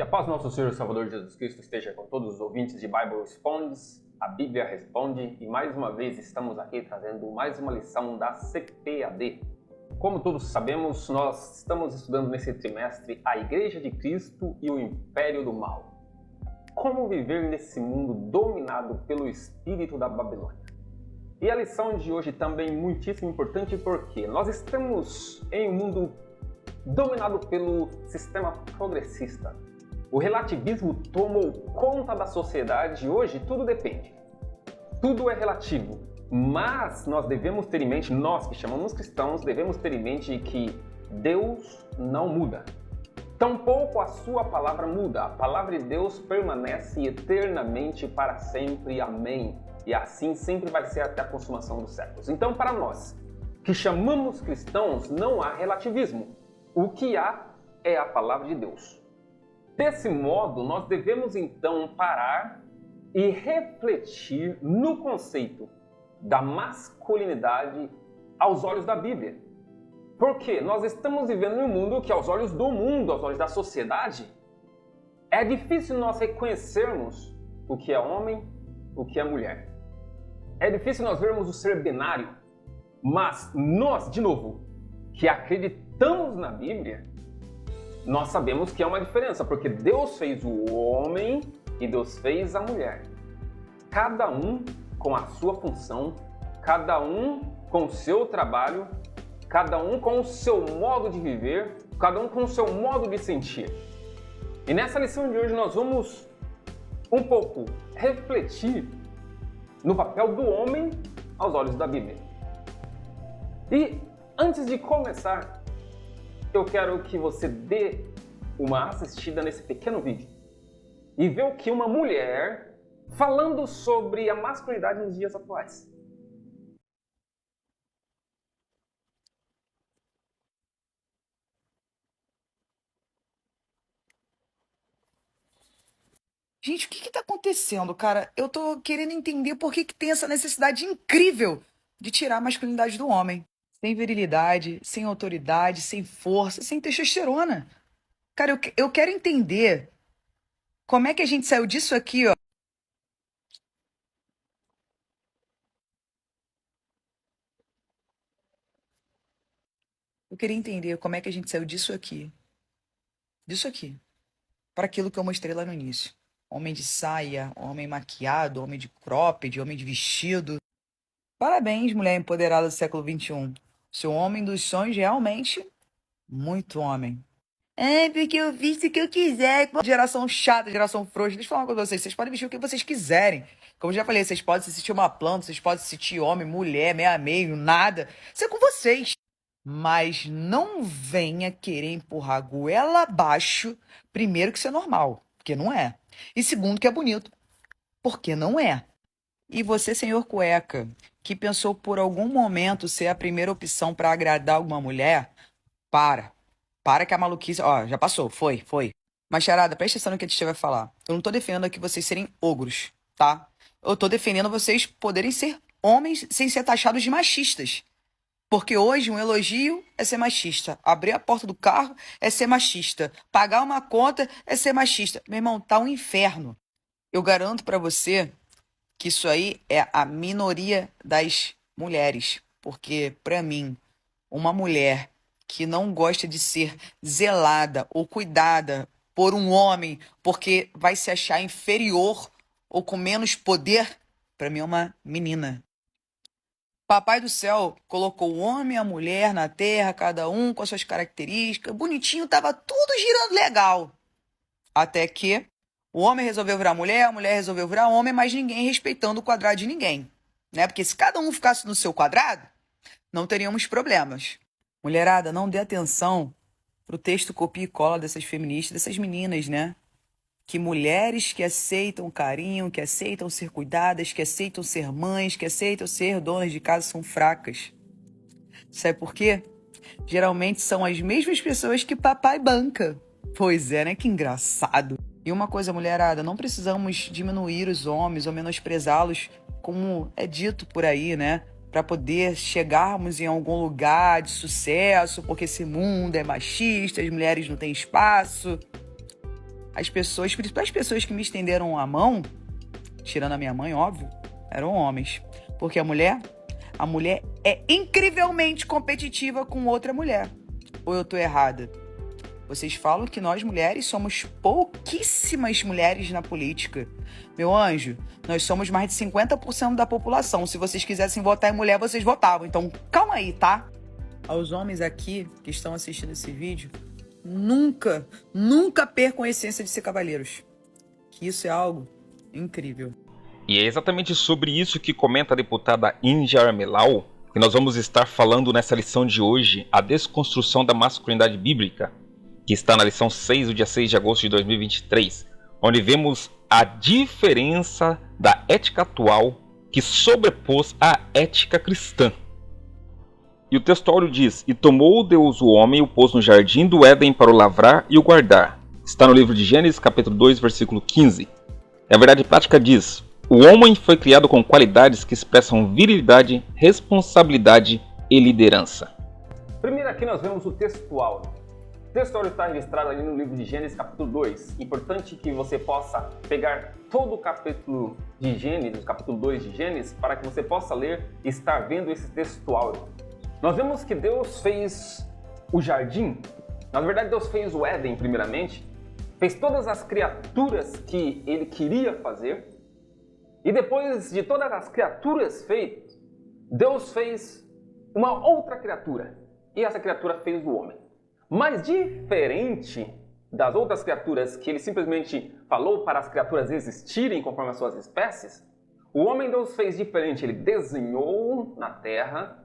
Que a paz do nosso Senhor e Salvador Jesus Cristo esteja com todos os ouvintes de Bible Respondes, a Bíblia Responde, e mais uma vez estamos aqui trazendo mais uma lição da CPAD. Como todos sabemos, nós estamos estudando nesse trimestre a Igreja de Cristo e o Império do Mal. Como viver nesse mundo dominado pelo espírito da Babilônia. E a lição de hoje também muitíssimo importante porque nós estamos em um mundo dominado pelo sistema progressista. O relativismo tomou conta da sociedade e hoje tudo depende. Tudo é relativo, mas nós devemos ter em mente, nós que chamamos cristãos, devemos ter em mente que Deus não muda. Tampouco a sua palavra muda. A palavra de Deus permanece eternamente para sempre. Amém. E assim sempre vai ser até a consumação dos séculos. Então, para nós que chamamos cristãos, não há relativismo. O que há é a palavra de Deus. Desse modo, nós devemos então parar e refletir no conceito da masculinidade aos olhos da Bíblia. Porque nós estamos vivendo em um mundo que, aos olhos do mundo, aos olhos da sociedade, é difícil nós reconhecermos o que é homem, o que é mulher. É difícil nós vermos o ser binário, mas nós, de novo, que acreditamos na Bíblia, nós sabemos que há uma diferença, porque Deus fez o homem e Deus fez a mulher. Cada um com a sua função, cada um com o seu trabalho, cada um com o seu modo de viver, cada um com o seu modo de sentir. E nessa lição de hoje nós vamos um pouco refletir no papel do homem aos olhos da Bíblia. E antes de começar, eu quero que você dê uma assistida nesse pequeno vídeo e ver o que uma mulher falando sobre a masculinidade nos dias atuais. Gente, o que tá acontecendo, cara? Eu tô querendo entender por que tem essa necessidade incrível de tirar a masculinidade do homem. Sem virilidade, sem autoridade, sem força, sem testosterona. Cara, eu quero entender como é que a gente saiu disso aqui, ó. Eu queria entender como é que a gente saiu disso aqui, para aquilo que eu mostrei lá no início. Homem de saia, homem maquiado, homem de cropped, homem de vestido. Parabéns, mulher empoderada do século XXI. Seu homem dos sonhos realmente muito homem. É, porque eu visto o que eu quiser. Geração chata, geração frouxa. Deixa eu falar uma coisa pra vocês. Vocês podem vestir o que vocês quiserem. Como eu já falei, vocês podem se sentir uma planta, vocês podem se sentir homem, mulher, meio a meio, nada. Isso é com vocês. Mas não venha querer empurrar a goela abaixo, primeiro, que isso é normal, porque não é. E segundo, que é bonito, porque não é. E você, senhor cueca, que pensou por algum momento ser a primeira opção para agradar alguma mulher, para que a maluquice... Ó, já passou, foi. Mas, charada, presta atenção no que a tia vai falar. Eu não tô defendendo aqui vocês serem ogros, tá? Eu tô defendendo vocês poderem ser homens sem ser taxados de machistas. Porque hoje um elogio é ser machista. Abrir a porta do carro é ser machista. Pagar uma conta é ser machista. Meu irmão, tá um inferno. Eu garanto pra você que isso aí é a minoria das mulheres. Porque, pra mim, uma mulher que não gosta de ser zelada ou cuidada por um homem porque vai se achar inferior ou com menos poder, pra mim é uma menina. Papai do céu colocou o homem e a mulher na terra, cada um com as suas características. Bonitinho, tava tudo girando legal. Até que o homem resolveu virar mulher, a mulher resolveu virar homem, mas ninguém respeitando o quadrado de ninguém, né? Porque se cada um ficasse no seu quadrado, não teríamos problemas. Mulherada, não dê atenção pro texto copia e cola dessas feministas, dessas meninas, né? Que mulheres que aceitam carinho, que aceitam ser cuidadas, que aceitam ser mães, que aceitam ser donas de casa são fracas. Sabe por quê? Geralmente são as mesmas pessoas que papai banca. Pois é, né? Que engraçado. E uma coisa, mulherada, não precisamos diminuir os homens ou menosprezá-los, como é dito por aí, né? Para poder chegarmos em algum lugar de sucesso, porque esse mundo é machista, as mulheres não têm espaço. as pessoas, principalmente as pessoas que me estenderam a mão, tirando a minha mãe, óbvio, eram homens. Porque a mulher é incrivelmente competitiva com outra mulher. Ou eu tô errada? Vocês falam que nós mulheres somos pouquíssimas mulheres na política. Meu anjo, nós somos mais de 50% da população. Se vocês quisessem votar em mulher, vocês votavam. Então, calma aí, tá? Aos homens aqui que estão assistindo esse vídeo, nunca percam a essência de ser cavalheiros. Que isso é algo incrível. E é exatamente sobre isso que comenta a deputada Índia Armelau, que nós vamos estar falando nessa lição de hoje, a desconstrução da masculinidade bíblica, que está na lição 6, do dia 6 de agosto de 2023, onde vemos a diferença da ética atual que sobrepôs à ética cristã. E o texto áureo diz: "E tomou Deus o homem e o pôs no jardim do Éden para o lavrar e o guardar." Está no livro de Gênesis, capítulo 2, versículo 15. E a verdade prática diz: o homem foi criado com qualidades que expressam virilidade, responsabilidade e liderança. Primeiro aqui nós vemos o texto áureo. O texto áureo está registrado ali no livro de Gênesis, capítulo 2. Importante que você possa pegar todo o capítulo de Gênesis, capítulo 2 de Gênesis, para que você possa ler e estar vendo esse texto áureo. Nós vemos que Deus fez o jardim. Na verdade, Deus fez o Éden primeiramente, fez todas as criaturas que ele queria fazer, e depois de todas as criaturas feitas, Deus fez uma outra criatura, e essa criatura fez o homem. Mas diferente das outras criaturas que ele simplesmente falou para as criaturas existirem conforme as suas espécies, o homem Deus fez diferente. Ele desenhou na terra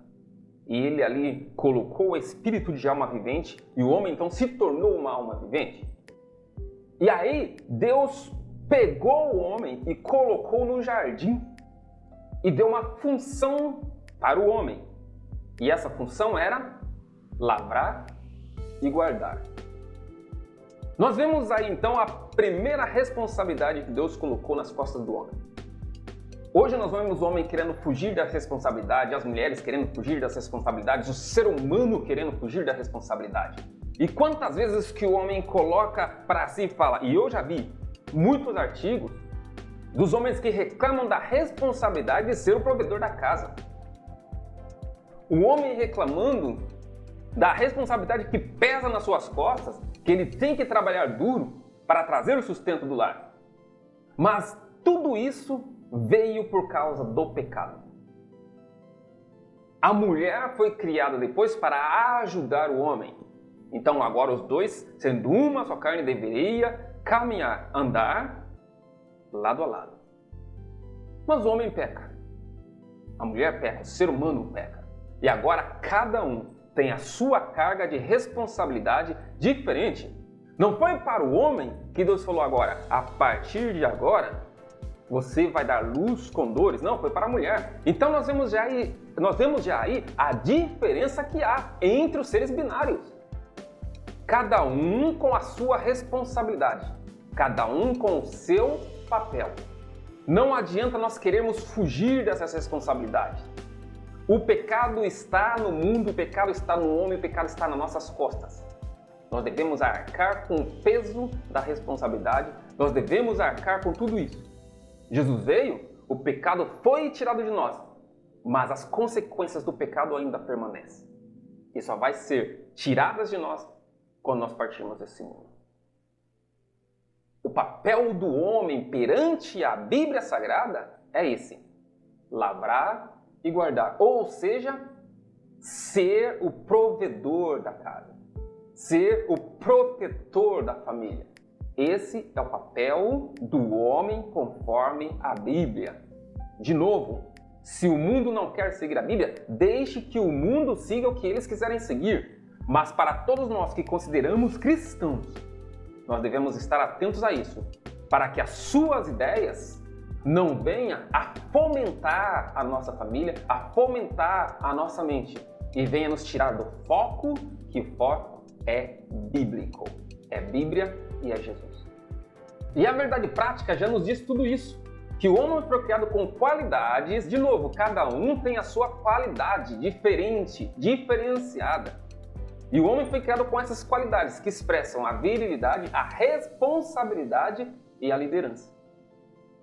e ele ali colocou o espírito de alma vivente, e o homem então se tornou uma alma vivente. E aí Deus pegou o homem e colocou no jardim e deu uma função para o homem. E essa função era lavrar e guardar. Nós vemos aí então a primeira responsabilidade que Deus colocou nas costas do homem. Hoje nós vemos o homem querendo fugir da responsabilidade, as mulheres querendo fugir das responsabilidades, o ser humano querendo fugir da responsabilidade. E quantas vezes que o homem coloca para si e fala, e eu já vi muitos artigos dos homens que reclamam da responsabilidade de ser o provedor da casa. O homem reclamando da responsabilidade que pesa nas suas costas, que ele tem que trabalhar duro para trazer o sustento do lar. Mas tudo isso veio por causa do pecado. A mulher foi criada depois para ajudar o homem. Então agora os dois, sendo uma só carne, deveria caminhar, andar lado a lado. Mas o homem peca. A mulher peca, o ser humano peca. E agora cada um tem a sua carga de responsabilidade diferente. Não foi para o homem que Deus falou agora, a partir de agora, você vai dar luz com dores. Não, foi para a mulher. Então nós vemos já aí a diferença que há entre os seres binários. Cada um com a sua responsabilidade. Cada um com o seu papel. Não adianta nós querermos fugir dessas responsabilidades. O pecado está no mundo, o pecado está no homem, o pecado está nas nossas costas. Nós devemos arcar com o peso da responsabilidade, nós devemos arcar com tudo isso. Jesus veio, o pecado foi tirado de nós, mas as consequências do pecado ainda permanecem. E só vai ser tiradas de nós quando nós partirmos desse mundo. O papel do homem perante a Bíblia Sagrada é esse: lavrar e guardar, ou seja, ser o provedor da casa, ser o protetor da família. Esse é o papel do homem conforme a Bíblia. De novo, se o mundo não quer seguir a Bíblia, deixe que o mundo siga o que eles quiserem seguir. Mas para todos nós que consideramos cristãos, nós devemos estar atentos a isso, para que as suas ideias não venham a fomentar a nossa família, a fomentar a nossa mente e venha nos tirar do foco, que o foco é bíblico, é Bíblia e é Jesus. E a verdade prática já nos diz tudo isso, que o homem foi criado com qualidades, de novo, cada um tem a sua qualidade diferente, diferenciada. E o homem foi criado com essas qualidades que expressam a virilidade, a responsabilidade e a liderança.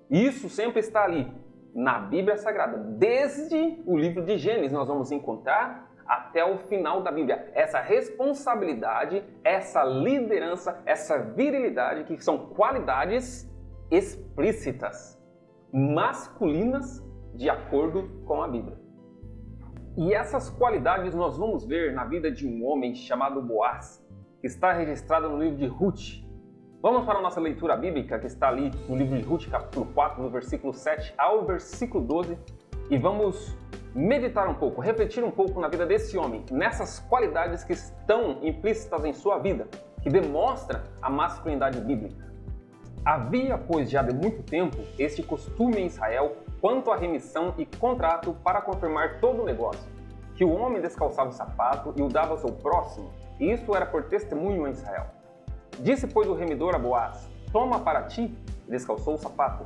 Isso sempre está ali na Bíblia Sagrada. Desde o livro de Gênesis nós vamos encontrar até o final da Bíblia. Essa responsabilidade, essa liderança, essa virilidade, que são qualidades explícitas, masculinas, de acordo com a Bíblia. E essas qualidades nós vamos ver na vida de um homem chamado Boaz, que está registrado no livro de Ruth. Vamos para a nossa leitura bíblica, que está ali no livro de Ruth, capítulo 4, no versículo 7 ao versículo 12, e vamos meditar um pouco, refletir um pouco na vida desse homem, nessas qualidades que estão implícitas em sua vida, que demonstra a masculinidade bíblica. Havia, pois, já de muito tempo, este costume em Israel quanto à remissão e contrato para confirmar todo o negócio, que o homem descalçava o sapato e o dava ao seu próximo, e isso era por testemunho em Israel. Disse, pois, o remidor a Boaz: toma para ti, e descalçou o sapato.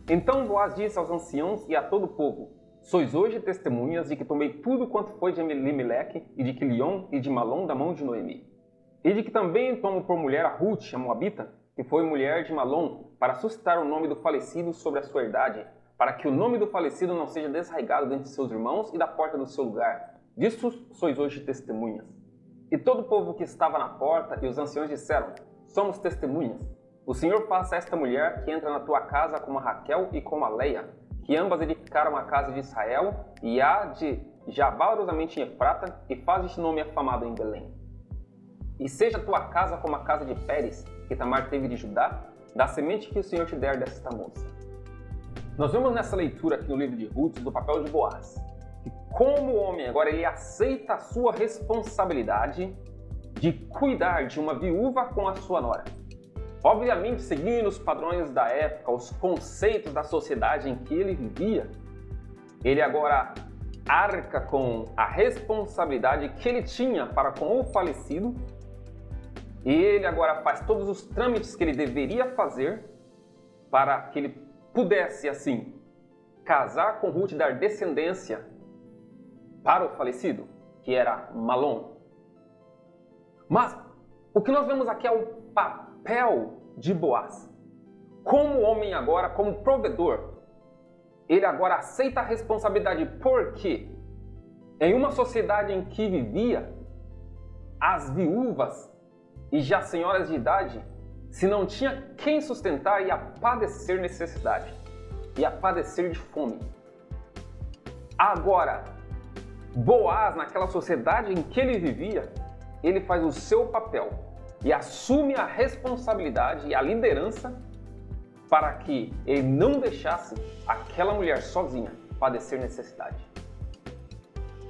Então Boaz disse aos anciãos e a todo o povo: sois hoje testemunhas de que tomei tudo quanto foi de Elimeleque e de Quilion e de Malom da mão de Noemi. E de que também tomo por mulher a Ruth, a Moabita, que foi mulher de Malom, para suscitar o nome do falecido sobre a sua herdade, para que o nome do falecido não seja desarraigado dentre seus irmãos e da porta do seu lugar. Disso sois hoje testemunhas. E todo o povo que estava na porta e os anciãos disseram: somos testemunhas. O Senhor faça esta mulher que entra na tua casa como a Raquel e como a Leia, que ambas edificaram a casa de Israel, e há de já valorosamente em Efrata, e faz este nome afamado em Belém. E seja tua casa como a casa de Pérez, que Tamar teve de Judá, da semente que o Senhor te der desta moça. Nós vemos nessa leitura aqui no livro de Ruth do papel de Boaz, que como homem agora ele aceita a sua responsabilidade de cuidar de uma viúva com a sua nora. Obviamente, seguindo os padrões da época, os conceitos da sociedade em que ele vivia, ele agora arca com a responsabilidade que ele tinha para com o falecido, e ele agora faz todos os trâmites que ele deveria fazer para que ele pudesse, assim, casar com Ruth e dar descendência para o falecido, que era Malom. Mas o que nós vemos aqui é o papel de Boaz. Como homem agora, como provedor, ele agora aceita a responsabilidade, porque em uma sociedade em que vivia, as viúvas e já senhoras de idade, se não tinha quem sustentar, ia padecer necessidade, ia padecer de fome. Agora, Boaz, naquela sociedade em que ele vivia, ele faz o seu papel e assume a responsabilidade e a liderança para que ele não deixasse aquela mulher sozinha padecer necessidade.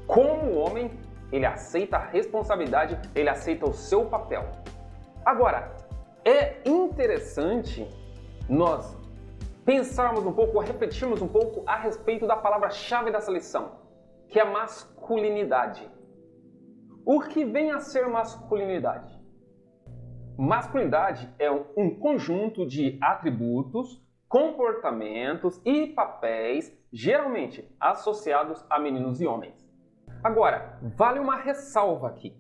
Como homem, ele aceita a responsabilidade, ele aceita o seu papel. Agora, é interessante nós pensarmos um pouco, refletirmos um pouco a respeito da palavra-chave dessa lição, que é masculinidade. O que vem a ser masculinidade? Masculinidade é um conjunto de atributos, comportamentos e papéis geralmente associados a meninos e homens. Agora, vale uma ressalva aqui.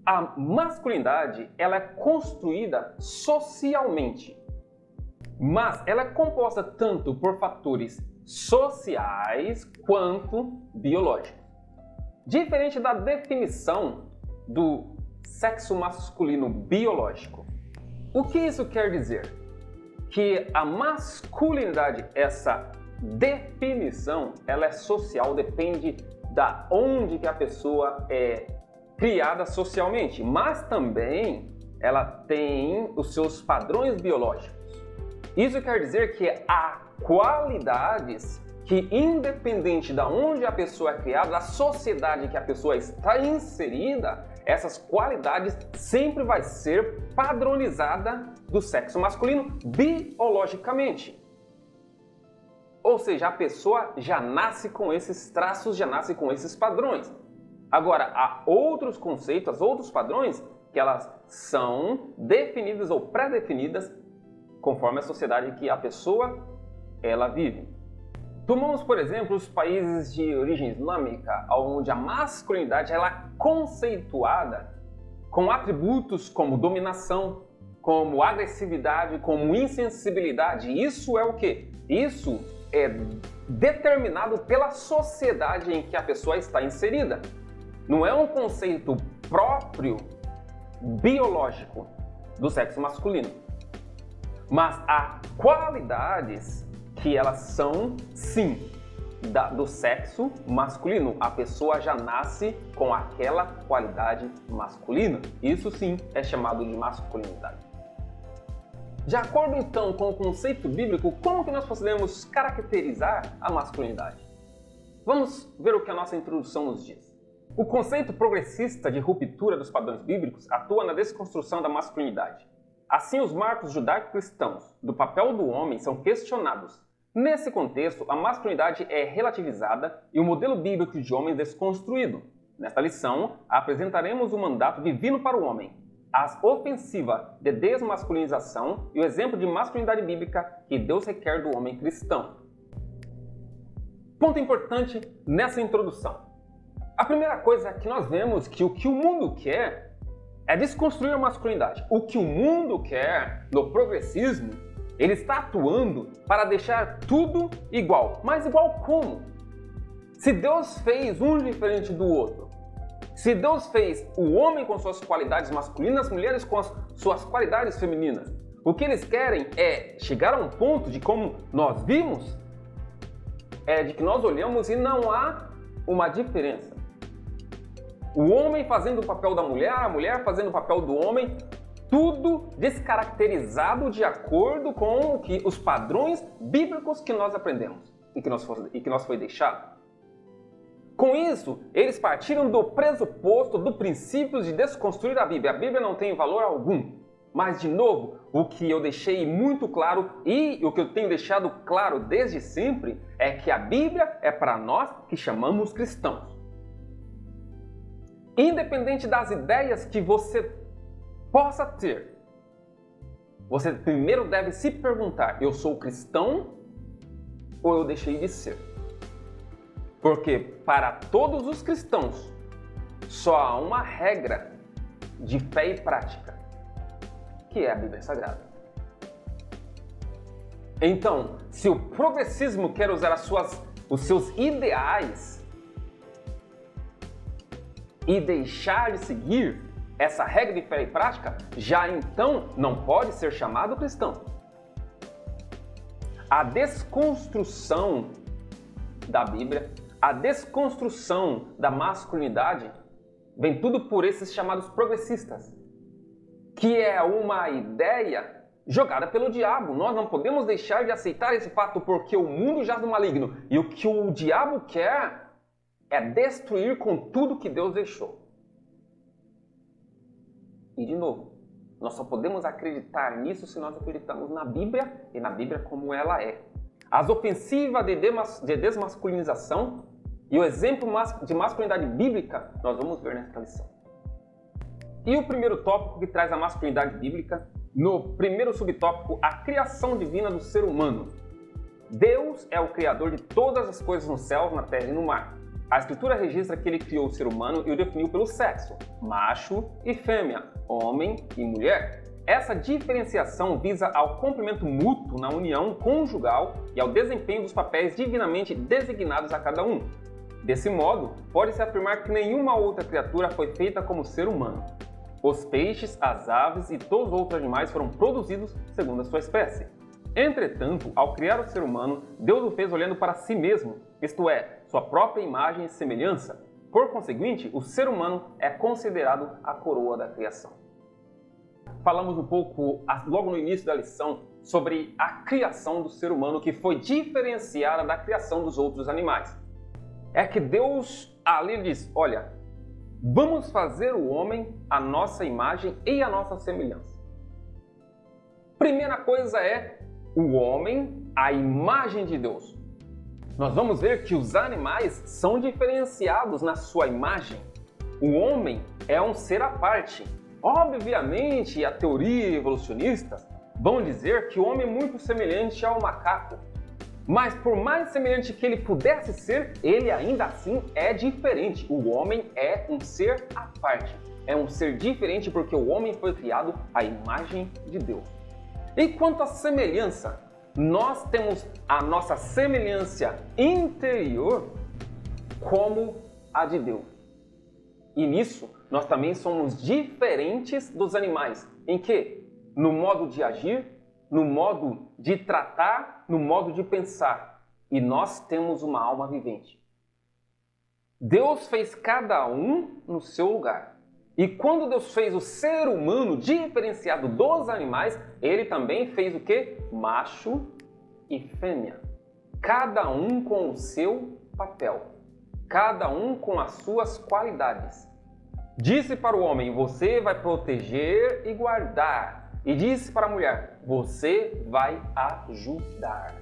A masculinidade ela é construída socialmente, mas ela é composta tanto por fatores sociais quanto biológicos. Diferente da definição do sexo masculino biológico. O que isso quer dizer? Que a masculinidade, essa definição, ela é social, depende da onde que a pessoa é criada socialmente, mas também ela tem os seus padrões biológicos. Isso quer dizer que há qualidades que, independente de onde a pessoa é criada, da sociedade que a pessoa está inserida, essas qualidades sempre vai ser padronizada do sexo masculino biologicamente. Ou seja, a pessoa já nasce com esses traços, já nasce com esses padrões. Agora, há outros conceitos, outros padrões que elas são definidas ou pré-definidas conforme a sociedade que a pessoa ela vive. Tomamos, por exemplo, os países de origem islâmica, onde a masculinidade ela é conceituada com atributos como dominação, como agressividade, como insensibilidade. Isso é o quê? Isso é determinado pela sociedade em que a pessoa está inserida. Não é um conceito próprio, biológico, do sexo masculino. Mas há qualidades que elas são, sim, do sexo masculino. A pessoa já nasce com aquela qualidade masculina. Isso sim é chamado de masculinidade. De acordo então com o conceito bíblico, como que nós podemos caracterizar a masculinidade? Vamos ver o que a nossa introdução nos diz. O conceito progressista de ruptura dos padrões bíblicos atua na desconstrução da masculinidade. Assim, os marcos judaico-cristãos do papel do homem são questionados. Nesse contexto, a masculinidade é relativizada e o modelo bíblico de homem desconstruído. Nesta lição, apresentaremos o mandato divino para o homem, a ofensiva de desmasculinização e o exemplo de masculinidade bíblica que Deus requer do homem cristão. Ponto importante nessa introdução. A primeira coisa é que nós vemos que o que o mundo quer é desconstruir a masculinidade. O que o mundo quer no progressismo, ele está atuando para deixar tudo igual. Mas igual como? Se Deus fez um diferente do outro, se Deus fez o homem com suas qualidades masculinas, as mulheres com as suas qualidades femininas, o que eles querem é chegar a um ponto de como nós vimos, de que nós olhamos e não há uma diferença. O homem fazendo o papel da mulher, a mulher fazendo o papel do homem, tudo descaracterizado de acordo com os padrões bíblicos que nós aprendemos e que nos foi deixado. Com isso, eles partiram do pressuposto, do princípio de desconstruir a Bíblia. A Bíblia não tem valor algum. Mas, de novo, o que eu deixei muito claro e o que eu tenho deixado claro desde sempre é que a Bíblia é para nós que chamamos cristãos. Independente das ideias que você possa ter, você primeiro deve se perguntar: eu sou cristão ou eu deixei de ser? Porque para todos os cristãos só há uma regra de fé e prática, que é a Bíblia Sagrada. Então, se o progressismo quer usar os seus ideais e deixar de seguir essa regra de fé e prática, já então não pode ser chamado cristão. A desconstrução da Bíblia, a desconstrução da masculinidade, vem tudo por esses chamados progressistas, que é uma ideia jogada pelo diabo. Nós não podemos deixar de aceitar esse fato porque o mundo jaz no maligno. E o que o diabo quer é destruir com tudo que Deus deixou. E de novo, nós só podemos acreditar nisso se nós acreditamos na Bíblia e na Bíblia como ela é. As ofensivas de desmasculinização e o exemplo de masculinidade bíblica nós vamos ver nesta lição. E o primeiro tópico que traz a masculinidade bíblica, no primeiro subtópico, a criação divina do ser humano. Deus é o criador de todas as coisas nos céus, na terra e no mar. A Escritura registra que ele criou o ser humano e o definiu pelo sexo, macho e fêmea, homem e mulher. Essa diferenciação visa ao complemento mútuo na união conjugal e ao desempenho dos papéis divinamente designados a cada um. Desse modo, pode-se afirmar que nenhuma outra criatura foi feita como ser humano. Os peixes, as aves e todos os outros animais foram produzidos segundo a sua espécie. Entretanto, ao criar o ser humano, Deus o fez olhando para si mesmo, isto é, sua própria imagem e semelhança. Por conseguinte, o ser humano é considerado a coroa da criação. Falamos um pouco, logo no início da lição, sobre a criação do ser humano, que foi diferenciada da criação dos outros animais. É que Deus ali diz: olha, vamos fazer o homem à nossa imagem e à nossa semelhança. Primeira coisa é o homem, a imagem de Deus. Nós vamos ver que os animais são diferenciados na sua imagem. O homem é um ser à parte. Obviamente, a teoria evolucionista vão dizer que o homem é muito semelhante ao macaco. Mas por mais semelhante que ele pudesse ser, ele ainda assim é diferente. O homem é um ser à parte. é um ser diferente porque o homem foi criado à imagem de Deus. E quanto à semelhança, nós temos a nossa semelhança interior como a de Deus. E nisso, nós também somos diferentes dos animais. Em que? No modo de agir, no modo de tratar, no modo de pensar. E nós temos uma alma vivente. Deus fez cada um no seu lugar. E quando Deus fez o ser humano diferenciado dos animais, Ele também fez o quê? Macho e fêmea. Cada um com o seu papel. Cada um com as suas qualidades. Disse para o homem, você vai proteger e guardar. E disse para a mulher, você vai ajudar.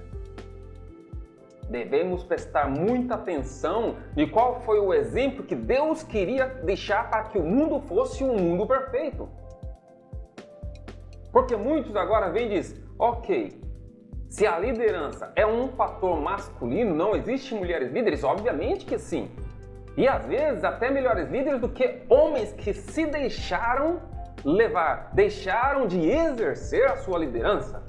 Devemos prestar muita atenção de qual foi o exemplo que Deus queria deixar para que o mundo fosse um mundo perfeito. Porque muitos agora vêm e dizem, ok, se a liderança é um fator masculino, não existe mulheres líderes? Obviamente que sim. E às vezes até melhores líderes do que homens que se deixaram levar, deixaram de exercer a sua liderança.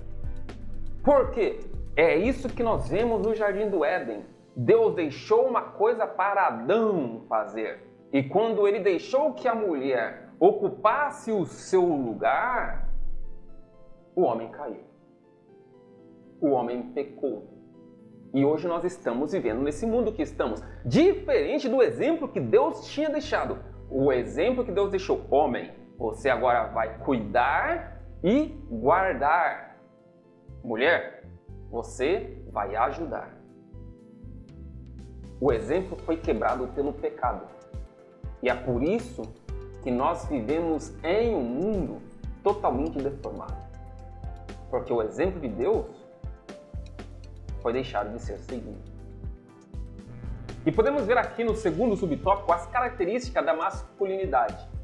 Por quê? É isso que nós vemos no Jardim do Éden. Deus deixou uma coisa para Adão fazer. E quando ele deixou que a mulher ocupasse o seu lugar, o homem caiu. O homem pecou. E hoje nós estamos vivendo nesse mundo que estamos. Diferente do exemplo que Deus tinha deixado. O exemplo que Deus deixou. Homem, você agora vai cuidar e guardar. Mulher, você vai ajudar. O exemplo foi quebrado pelo pecado. E é por isso que nós vivemos em um mundo totalmente deformado. Porque o exemplo de Deus foi deixado de ser seguido. E podemos ver aqui no segundo subtópico as características da masculinidade.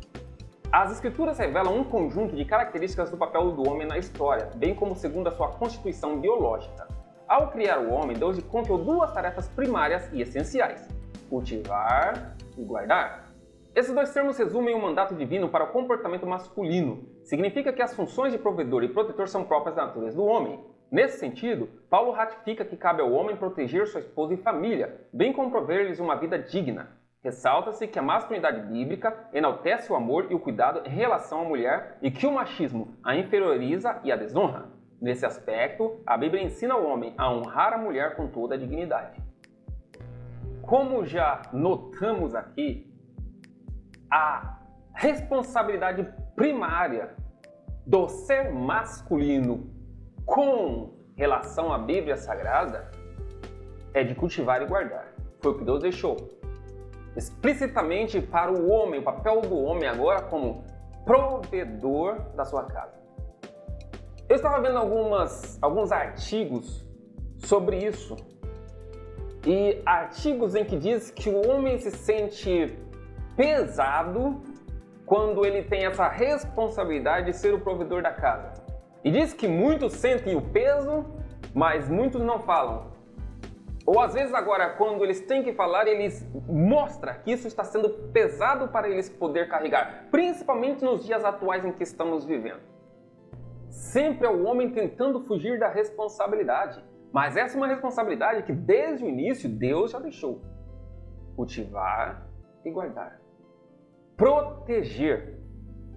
As Escrituras revelam um conjunto de características do papel do homem na história, bem como segundo a sua constituição biológica. Ao criar o homem, Deus lhe confiou duas tarefas primárias e essenciais: cultivar e guardar. Esses dois termos resumem o mandato divino para o comportamento masculino. Significa que as funções de provedor e protetor são próprias da natureza do homem. Nesse sentido, Paulo ratifica que cabe ao homem proteger sua esposa e família, bem como prover-lhes uma vida digna. Ressalta-se que a masculinidade bíblica enaltece o amor e o cuidado em relação à mulher e que o machismo a inferioriza e a desonra. Nesse aspecto, a Bíblia ensina o homem a honrar a mulher com toda a dignidade. Como já notamos aqui, a responsabilidade primária do ser masculino com relação à Bíblia Sagrada é de cultivar e guardar. Foi o que Deus deixou explicitamente para o homem, o papel do homem agora como provedor da sua casa. Eu estava vendo alguns artigos sobre isso, e artigos em que diz que o homem se sente pesado quando ele tem essa responsabilidade de ser o provedor da casa. E diz que muitos sentem o peso, mas muitos não falam. Ou às vezes agora, quando eles têm que falar, eles mostram que isso está sendo pesado para eles poder carregar, principalmente nos dias atuais em que estamos vivendo. Sempre é o homem tentando fugir da responsabilidade, mas essa é uma responsabilidade que desde o início Deus já deixou. Cultivar e guardar. Proteger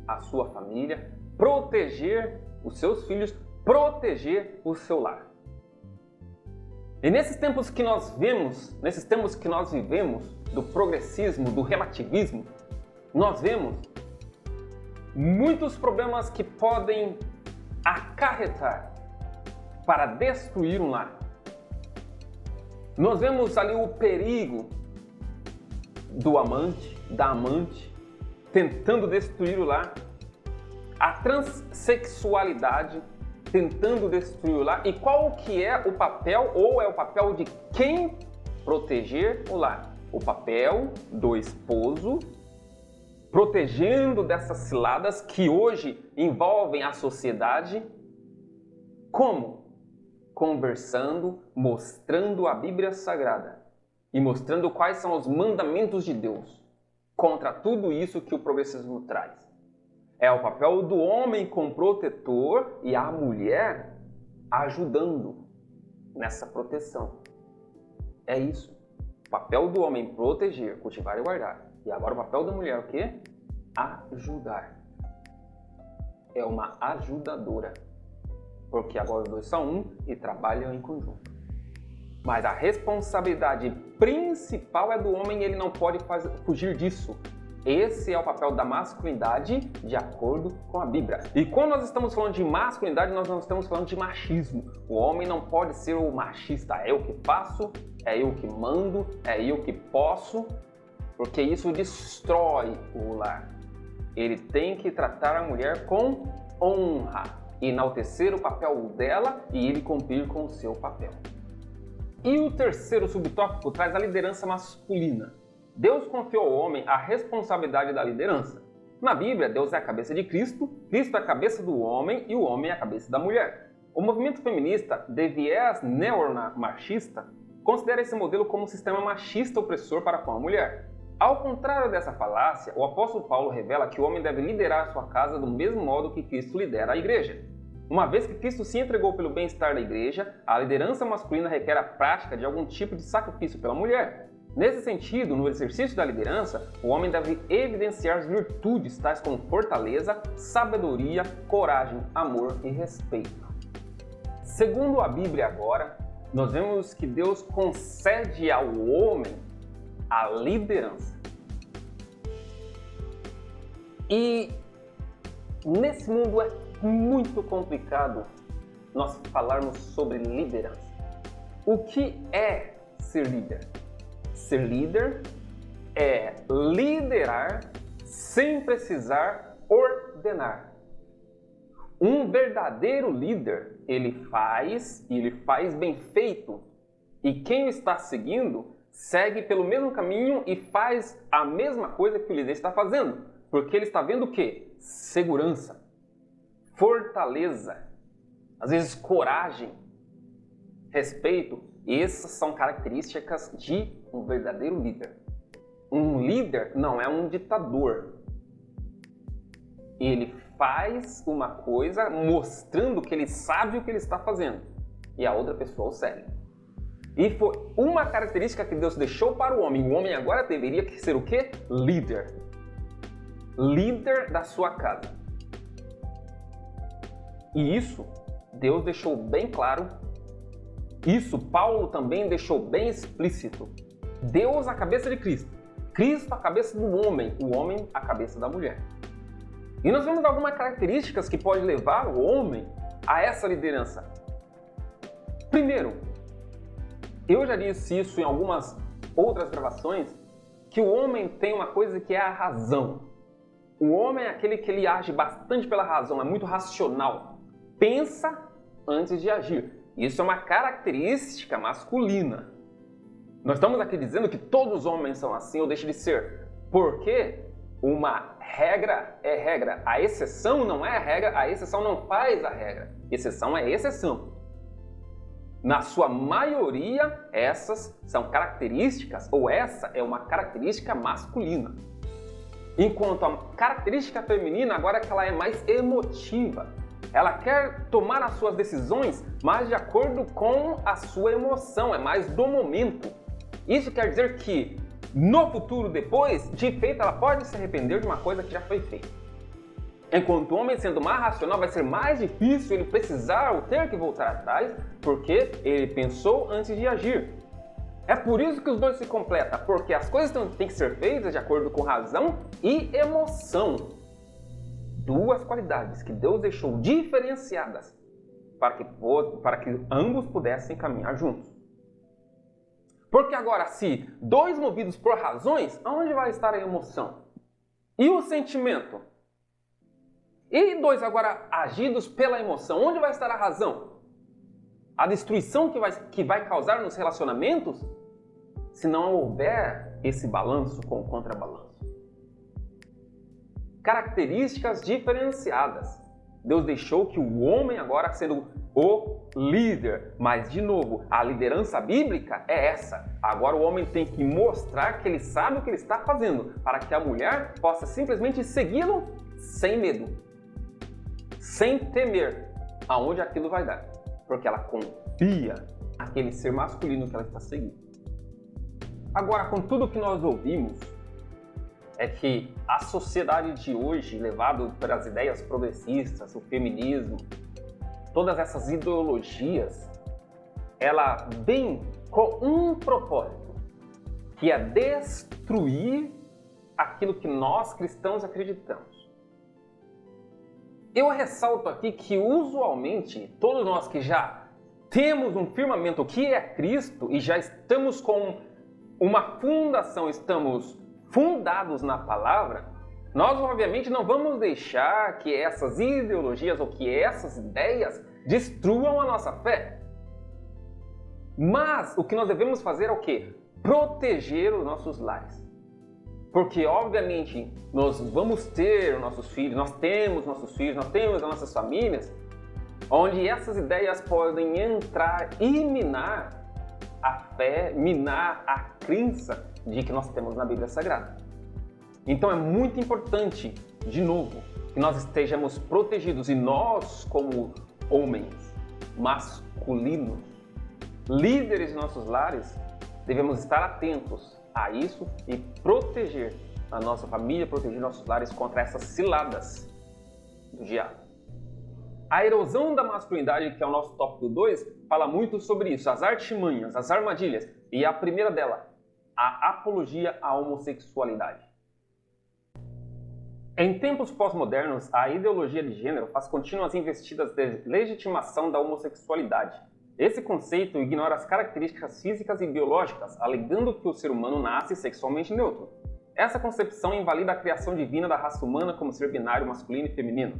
a sua família, proteger os seus filhos, proteger o seu lar. E nesses tempos que nós vivemos, do progressismo, do relativismo, nós vemos muitos problemas que podem acarretar para destruir um lar. Nós vemos ali o perigo do amante, da amante, tentando destruir o lar, a transexualidade tentando destruir o lar. E qual que é o papel, ou é o papel de quem proteger o lar? O papel do esposo protegendo dessas ciladas que hoje envolvem a sociedade. Como? Conversando, mostrando a Bíblia Sagrada e mostrando quais são os mandamentos de Deus. contra tudo isso que o progressismo traz. É o papel do homem como protetor e a mulher ajudando nessa proteção. É isso. O papel do homem proteger, cultivar e guardar. E agora o papel da mulher o quê? Ajudar. É uma ajudadora. Porque agora os dois são um e trabalham em conjunto. Mas a responsabilidade principal é do homem e ele não pode fugir disso. Esse é o papel da masculinidade de acordo com a Bíblia. E quando nós estamos falando de masculinidade, nós não estamos falando de machismo. O homem não pode ser o machista. É eu que faço, é eu que mando, é eu que posso, porque isso destrói o lar. Ele tem que tratar a mulher com honra, enaltecer o papel dela e ele cumprir com o seu papel. E o terceiro subtópico traz a liderança masculina. Deus confiou ao homem a responsabilidade da liderança. Na Bíblia, Deus é a cabeça de Cristo, Cristo é a cabeça do homem e o homem é a cabeça da mulher. O movimento feminista, de viés neomachista, considera esse modelo como um sistema machista opressor para com a mulher. Ao contrário dessa falácia, o apóstolo Paulo revela que o homem deve liderar a sua casa do mesmo modo que Cristo lidera a igreja. Uma vez que Cristo se entregou pelo bem-estar da igreja, a liderança masculina requer a prática de algum tipo de sacrifício pela mulher. Nesse sentido, no exercício da liderança, o homem deve evidenciar as virtudes tais como fortaleza, sabedoria, coragem, amor e respeito. Segundo a Bíblia agora, nós vemos que Deus concede ao homem a liderança. E nesse mundo é muito complicado nós falarmos sobre liderança. O que é ser líder? Ser líder é liderar sem precisar ordenar. Um verdadeiro líder, ele faz bem feito. E quem o está seguindo, segue pelo mesmo caminho e faz a mesma coisa que o líder está fazendo. Porque ele está vendo o quê? Segurança, fortaleza, às vezes coragem, respeito. Essas são características de um verdadeiro líder. Um líder não é um ditador. Ele faz uma coisa mostrando que ele sabe o que ele está fazendo e a outra pessoa o segue. E foi uma característica que Deus deixou para o homem. O homem agora deveria ser o quê? Líder. Líder da sua casa. E isso Deus deixou bem claro. Isso Paulo também deixou bem explícito. Deus a cabeça de Cristo. Cristo a cabeça do homem. O homem a cabeça da mulher. E nós vemos algumas características que podem levar o homem a essa liderança. Primeiro, eu já disse isso em algumas outras gravações, que o homem tem uma coisa que é a razão. O homem é aquele que ele age bastante pela razão, é muito racional. Pensa antes de agir. Isso é uma característica masculina. Nós estamos aqui dizendo que todos os homens são assim ou deixam de ser. Porque uma regra é regra. A exceção não é a regra, a exceção não faz a regra. Exceção é exceção. Na sua maioria, essas são características, ou essa é uma característica masculina. Enquanto a característica feminina, agora é que ela é mais emotiva. Ela quer tomar as suas decisões mais de acordo com a sua emoção, é mais do momento. Isso quer dizer que no futuro, depois de feito, ela pode se arrepender de uma coisa que já foi feita. Enquanto o homem, sendo mais racional, vai ser mais difícil ele precisar ou ter que voltar atrás, porque ele pensou antes de agir. É por isso que os dois se completam, porque as coisas têm que ser feitas de acordo com razão e emoção. Duas qualidades que Deus deixou diferenciadas para que ambos pudessem caminhar juntos. Porque agora, se dois movidos por razões, aonde vai estar a emoção? E o sentimento? E dois agora agidos pela emoção, onde vai estar a razão? A destruição que vai causar nos relacionamentos, se não houver esse balanço com o contrabalanço. Características diferenciadas. Deus deixou que o homem agora sendo o líder. Mas, de novo, a liderança bíblica é essa. Agora o homem tem que mostrar que ele sabe o que ele está fazendo, para que a mulher possa simplesmente segui-lo sem medo, sem temer aonde aquilo vai dar, porque ela confia naquele ser masculino que ela está seguindo. Agora, com tudo que nós ouvimos, é que a sociedade de hoje, levado pelas ideias progressistas, o feminismo, todas essas ideologias, ela vem com um propósito, que é destruir aquilo que nós cristãos acreditamos. Eu ressalto aqui que usualmente todos nós que já temos um firmamento que é Cristo e já estamos com uma fundação, estamos fundados na palavra, nós obviamente não vamos deixar que essas ideologias ou que essas ideias destruam a nossa fé. Mas o que nós devemos fazer é o quê? Proteger os nossos lares. Porque obviamente nós vamos ter nossos filhos, nós temos nossos filhos, nós temos as nossas famílias, onde essas ideias podem entrar e minar a fé, minar a crença de que nós temos na Bíblia Sagrada. Então é muito importante, de novo, que nós estejamos protegidos e nós, como homens masculinos, líderes de nossos lares, devemos estar atentos a isso e proteger a nossa família, proteger nossos lares contra essas ciladas do diabo. A erosão da masculinidade, que é o nosso tópico 2, fala muito sobre isso, as artimanhas, as armadilhas. E a primeira dela, a apologia à homossexualidade. Em tempos pós-modernos, a ideologia de gênero faz contínuas investidas de legitimação da homossexualidade. Esse conceito ignora as características físicas e biológicas, alegando que o ser humano nasce sexualmente neutro. Essa concepção invalida a criação divina da raça humana como ser binário masculino e feminino.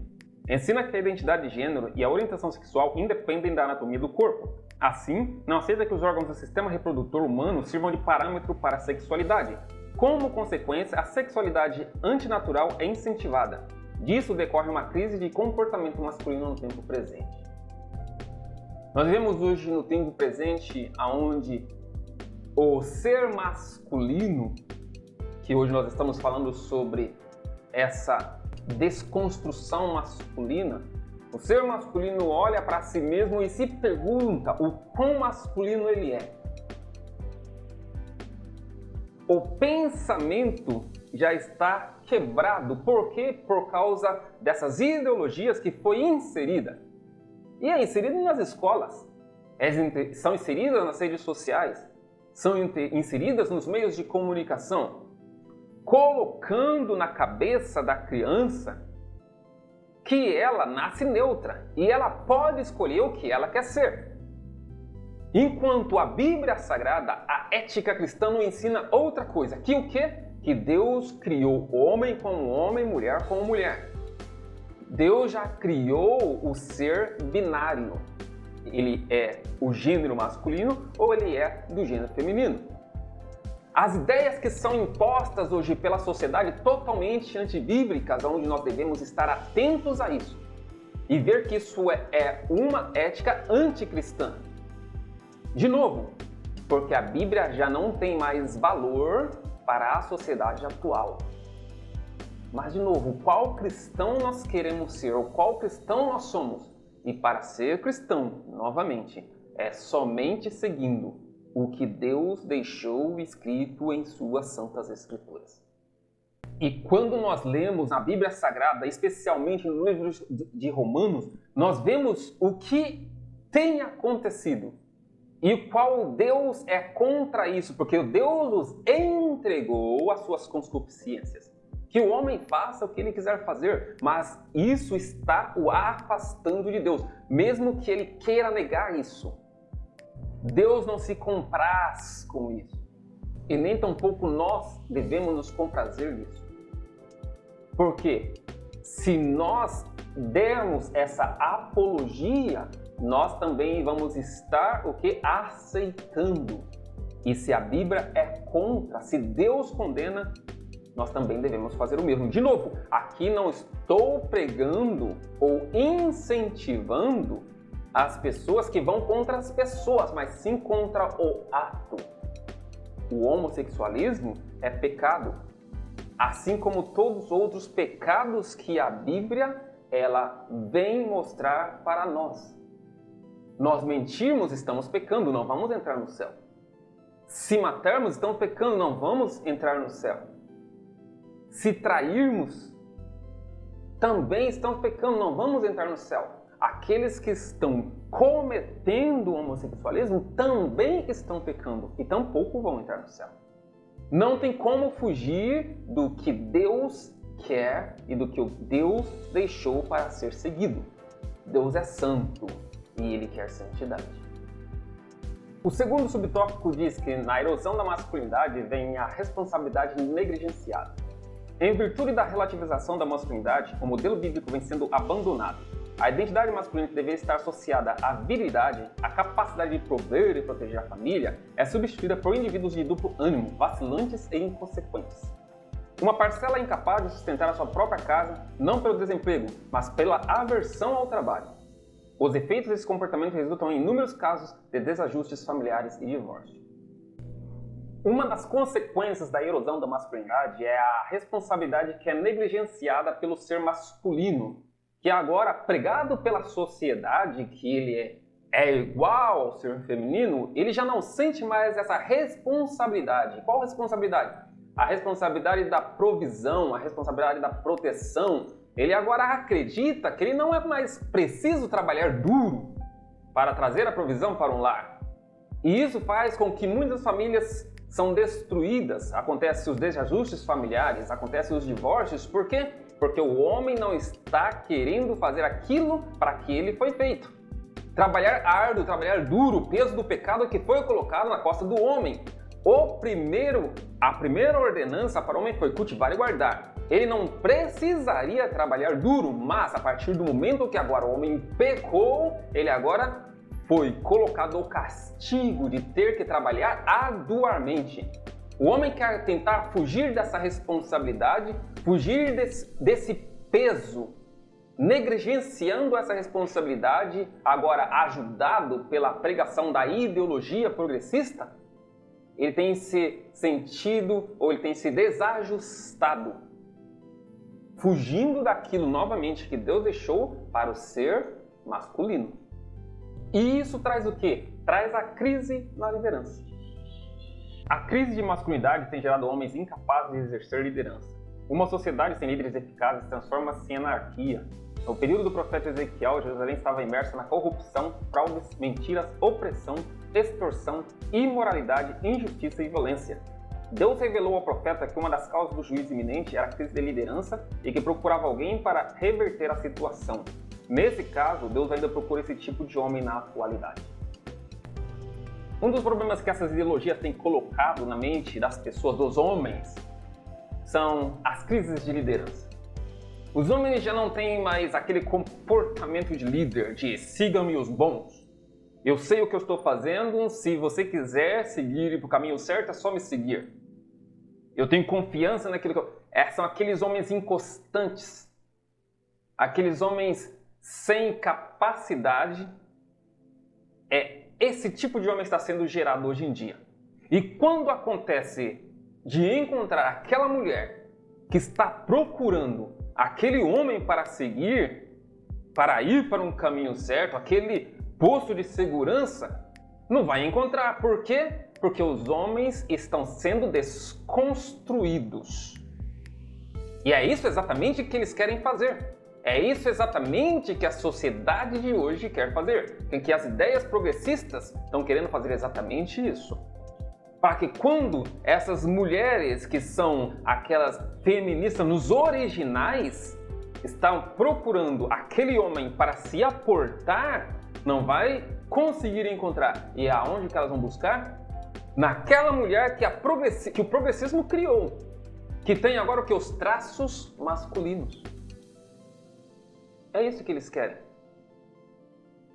Ensina que a identidade de gênero e a orientação sexual independem da anatomia do corpo. Assim, não aceita que os órgãos do sistema reprodutor humano sirvam de parâmetro para a sexualidade. Como consequência, a sexualidade antinatural é incentivada. Disso decorre uma crise de comportamento masculino no tempo presente. Nós vivemos hoje no tempo presente onde o ser masculino, que hoje nós estamos falando sobre essa desconstrução masculina, o ser masculino olha para si mesmo e se pergunta o quão masculino ele é. O pensamento já está quebrado. Por quê? Por causa dessas ideologias que foi inserida. E é inserida nas escolas, são inseridas nas redes sociais, são inseridas nos meios de comunicação, colocando na cabeça da criança que ela nasce neutra e ela pode escolher o que ela quer ser. Enquanto a Bíblia Sagrada, a ética cristã nos ensina outra coisa, que o quê? Que Deus criou homem como homem, mulher como mulher. Deus já criou o ser binário. Ele é o gênero masculino ou ele é do gênero feminino. As ideias que são impostas hoje pela sociedade totalmente antibíblicas, onde nós devemos estar atentos a isso e ver que isso é uma ética anticristã. De novo, porque a Bíblia já não tem mais valor para a sociedade atual. Mas, de novo, qual cristão nós queremos ser ou qual cristão nós somos? E para ser cristão, novamente, é somente seguindo o que Deus deixou escrito em suas santas escrituras. E quando nós lemos na Bíblia Sagrada, especialmente no livro de Romanos, nós vemos o que tem acontecido e qual Deus é contra isso, porque Deus nos entregou as suas concupiscências. Que o homem faça o que ele quiser fazer, mas isso está o afastando de Deus, mesmo que ele queira negar isso. Deus não se compraz com isso. E nem tampouco nós devemos nos comprazer disso. Porque se nós dermos essa apologia, nós também vamos estar o que? Aceitando. E se a Bíblia é contra, se Deus condena, nós também devemos fazer o mesmo. De novo, aqui não estou pregando ou incentivando as pessoas que vão contra as pessoas, mas sim contra o ato. O homossexualismo é pecado, assim como todos os outros pecados que a Bíblia ela vem mostrar para nós. Nós mentirmos, estamos pecando, não vamos entrar no céu. Se matarmos, estamos pecando, não vamos entrar no céu. Se trairmos, também estamos pecando, não vamos entrar no céu. Aqueles que estão cometendo o homossexualismo também estão pecando e tampouco vão entrar no céu. Não tem como fugir do que Deus quer e do que Deus deixou para ser seguido. Deus é santo e Ele quer santidade. O segundo subtópico diz que na erosão da masculinidade vem a responsabilidade negligenciada. Em virtude da relativização da masculinidade, o modelo bíblico vem sendo abandonado. A identidade masculina que deveria estar associada à virilidade, à capacidade de prover e proteger a família, é substituída por indivíduos de duplo ânimo, vacilantes e inconsequentes. Uma parcela incapaz de sustentar a sua própria casa, não pelo desemprego, mas pela aversão ao trabalho. Os efeitos desse comportamento resultam em inúmeros casos de desajustes familiares e divórcio. Uma das consequências da erosão da masculinidade é a responsabilidade que é negligenciada pelo ser masculino, que é agora pregado pela sociedade que ele é igual ao ser feminino, ele já não sente mais essa responsabilidade. Qual responsabilidade? A responsabilidade da provisão, a responsabilidade da proteção. Ele agora acredita que ele não é mais preciso trabalhar duro para trazer a provisão para um lar. E isso faz com que muitas famílias são destruídas, acontecem os desajustes familiares, acontecem os divórcios. Por quê? Porque o homem não está querendo fazer aquilo para que ele foi feito. Trabalhar árduo, trabalhar duro, o peso do pecado que foi colocado na costa do homem. A primeira ordenança para o homem foi cultivar e guardar. Ele não precisaria trabalhar duro, mas a partir do momento que agora o homem pecou, ele agora foi colocado o castigo de ter que trabalhar arduamente. O homem quer tentar fugir dessa responsabilidade, fugir desse peso, negligenciando essa responsabilidade, agora ajudado pela pregação da ideologia progressista. Ele tem se sentido, ou ele tem se desajustado, fugindo daquilo novamente que Deus deixou para o ser masculino. E isso traz o quê? Traz a crise na liderança. A crise de masculinidade tem gerado homens incapazes de exercer liderança. Uma sociedade sem líderes eficazes transforma-se em anarquia. No período do profeta Ezequiel, Jerusalém estava imersa na corrupção, fraudes, mentiras, opressão, extorsão, imoralidade, injustiça e violência. Deus revelou ao profeta que uma das causas do juízo iminente era a crise de liderança e que procurava alguém para reverter a situação. Nesse caso, Deus ainda procura esse tipo de homem na atualidade. Um dos problemas que essas ideologias têm colocado na mente das pessoas, dos homens, são as crises de liderança. Os homens já não têm mais aquele comportamento de líder, de sigam-me os bons. Eu sei o que eu estou fazendo, se você quiser seguir para o caminho certo, é só me seguir. Eu tenho confiança naquilo que eu... São aqueles homens inconstantes, aqueles homens sem capacidade. Esse tipo de homem está sendo gerado hoje em dia. E quando acontece de encontrar aquela mulher que está procurando aquele homem para seguir, para ir para um caminho certo, aquele posto de segurança, não vai encontrar. Por quê? Porque os homens estão sendo desconstruídos. E é isso exatamente que eles querem fazer. É isso exatamente que a sociedade de hoje quer fazer. Em que as ideias progressistas estão querendo fazer exatamente isso. Para que quando essas mulheres que são aquelas feministas nos originais estão procurando aquele homem para se aportar, não vai conseguir encontrar. E aonde que elas vão buscar? Naquela mulher que o progressismo criou, que tem agora o que? Os traços masculinos. É isso que eles querem.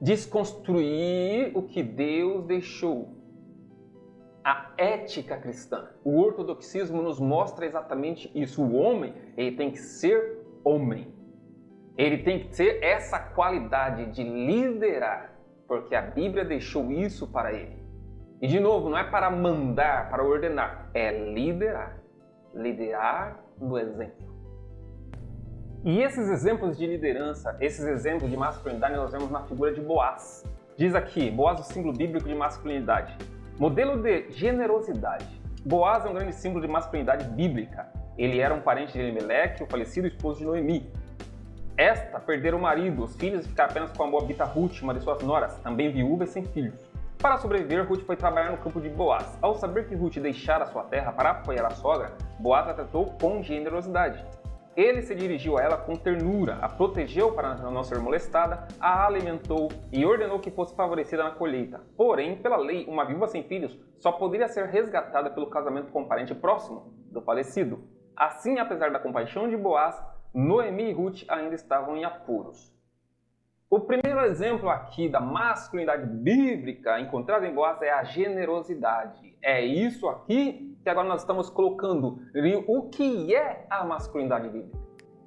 Desconstruir o que Deus deixou. a ética cristã. O ortodoxismo nos mostra exatamente isso. O homem, ele tem que ser homem. Ele tem que ter essa qualidade de liderar, porque a Bíblia deixou isso para ele. E de novo, não é para mandar, para ordenar, é liderar. Liderar no exemplo. E esses exemplos de liderança, esses exemplos de masculinidade, nós vemos na figura de Boaz. Diz aqui, Boaz, o símbolo bíblico de masculinidade. Modelo de generosidade. Boaz é um grande símbolo de masculinidade bíblica. Ele era um parente de Elimeleque, o falecido esposo de Noemi. Esta perderam o marido, os filhos e ficar apenas com a moabita Ruth, uma de suas noras, também viúva e sem filhos. Para sobreviver, Ruth foi trabalhar no campo de Boaz. Ao saber que Ruth deixara sua terra para apoiar a sogra, Boaz a tratou com generosidade. Ele se dirigiu a ela com ternura, a protegeu para não ser molestada, a alimentou e ordenou que fosse favorecida na colheita. Porém, pela lei, uma viúva sem filhos só poderia ser resgatada pelo casamento com um parente próximo do falecido. Assim, apesar da compaixão de Boaz, Noemi e Ruth ainda estavam em apuros. O primeiro exemplo aqui da masculinidade bíblica encontrada em Boaz é a generosidade. É isso aqui que agora nós estamos colocando. O que é a masculinidade bíblica?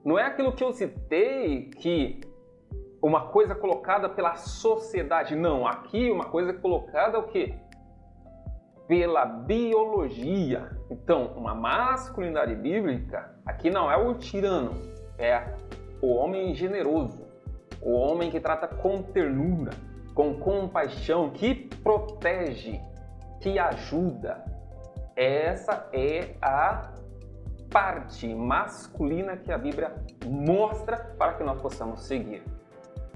Não é aquilo que eu citei, que uma coisa colocada pela sociedade. Não, aqui uma coisa colocada o quê? Pela biologia. Então, uma masculinidade bíblica aqui não é o tirano, é o homem generoso. O homem que trata com ternura, com compaixão, que protege, que ajuda. Essa é a parte masculina que a Bíblia mostra para que nós possamos seguir.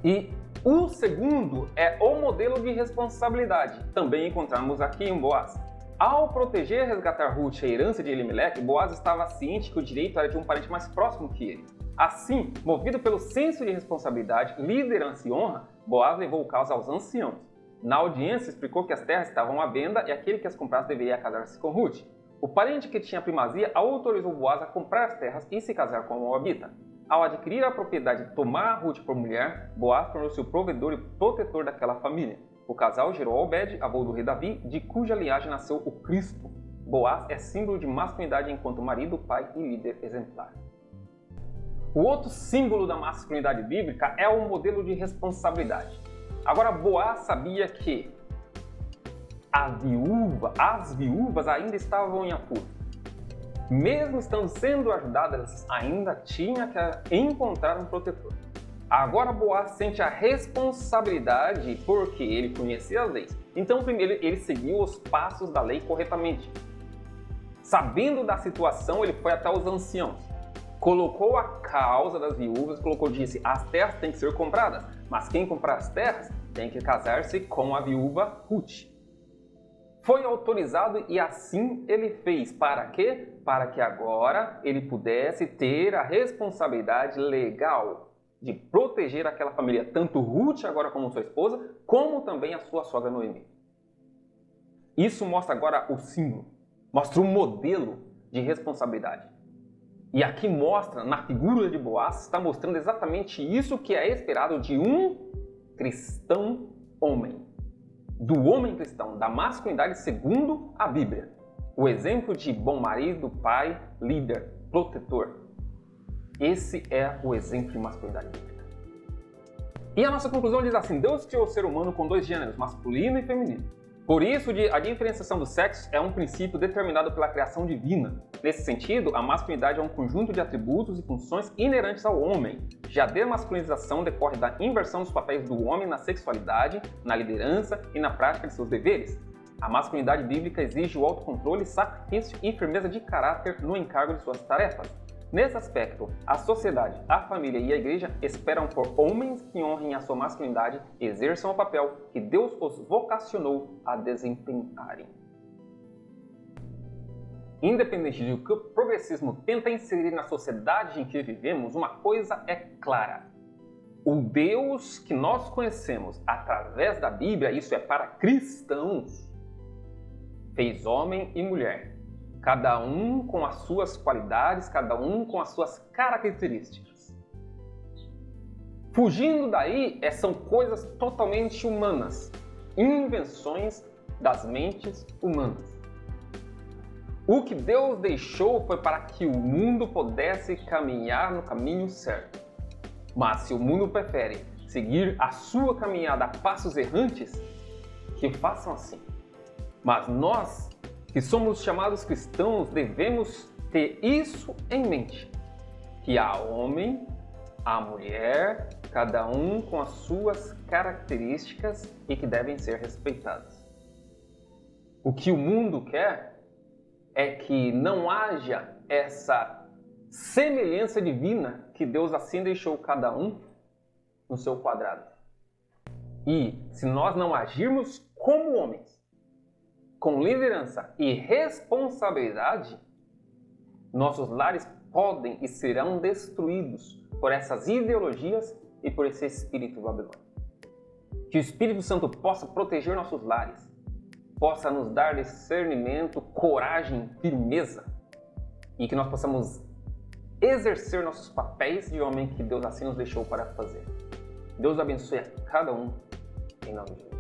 E o segundo é o modelo de responsabilidade. Também encontramos aqui em Boaz. Ao proteger e resgatar Ruth, a herança de Elimeleque, Boaz estava ciente que o direito era de um parente mais próximo que ele. Assim, movido pelo senso de responsabilidade, liderança e honra, Boaz levou o caso aos anciãos. Na audiência, explicou que as terras estavam à venda e aquele que as comprasse deveria casar-se com Ruth. O parente que tinha primazia autorizou Boaz a comprar as terras e se casar com a moabita. Ao adquirir a propriedade e tomar Ruth por mulher, Boaz tornou-se o provedor e protetor daquela família. O casal gerou Obed, avô do rei Davi, de cuja linhagem nasceu o Cristo. Boaz é símbolo de masculinidade enquanto marido, pai e líder exemplar. O outro símbolo da masculinidade bíblica é o modelo de responsabilidade. Agora, Boaz sabia que as viúvas ainda estavam em apuro. Mesmo estando sendo ajudadas, ainda tinha que encontrar um protetor. Agora Boaz sente a responsabilidade porque ele conhecia as leis. Então, primeiro, ele seguiu os passos da lei corretamente. Sabendo da situação, ele foi até os anciãos. Colocou a causa das viúvas, disse, as terras têm que ser compradas, mas quem comprar as terras tem que casar-se com a viúva Ruth. Foi autorizado e assim ele fez. Para quê? Para que agora ele pudesse ter a responsabilidade legal de proteger aquela família, tanto Ruth agora como sua esposa, como também a sua sogra Noemi. Isso mostra agora o símbolo, mostra o modelo de responsabilidade. E aqui mostra, na figura de Boaz, está mostrando exatamente isso que é esperado de um cristão homem. Do homem cristão, da masculinidade segundo a Bíblia. O exemplo de bom marido, pai, líder, protetor. Esse é o exemplo de masculinidade bíblica. E a nossa conclusão diz assim: Deus criou o ser humano com dois gêneros, masculino e feminino. Por isso, a diferenciação do sexo é um princípio determinado pela criação divina. Nesse sentido, a masculinidade é um conjunto de atributos e funções inerentes ao homem. Já a desmasculinização decorre da inversão dos papéis do homem na sexualidade, na liderança e na prática de seus deveres. A masculinidade bíblica exige o autocontrole, sacrifício e firmeza de caráter no encargo de suas tarefas. Nesse aspecto, a sociedade, a família e a igreja esperam por homens que honrem a sua masculinidade e exerçam o papel que Deus os vocacionou a desempenharem. Independente do que o progressismo tenta inserir na sociedade em que vivemos, uma coisa é clara. O Deus que nós conhecemos através da Bíblia, isso é para cristãos, fez homem e mulher. Cada um com as suas qualidades, cada um com as suas características. Fugindo daí, são coisas totalmente humanas, invenções das mentes humanas. O que Deus deixou foi para que o mundo pudesse caminhar no caminho certo. Mas se o mundo prefere seguir a sua caminhada a passos errantes, que façam assim. Mas nós, que somos chamados cristãos, devemos ter isso em mente, que há homem, há mulher, cada um com as suas características e que devem ser respeitadas. O que o mundo quer é que não haja essa semelhança divina que Deus assim deixou cada um no seu quadrado. E se nós não agirmos como homens, com liderança e responsabilidade, nossos lares podem e serão destruídos por essas ideologias e por esse espírito babilônico. Que o Espírito Santo possa proteger nossos lares, possa nos dar discernimento, coragem, firmeza, e que nós possamos exercer nossos papéis de homem que Deus assim nos deixou para fazer. Deus abençoe a cada um, em nome de Jesus.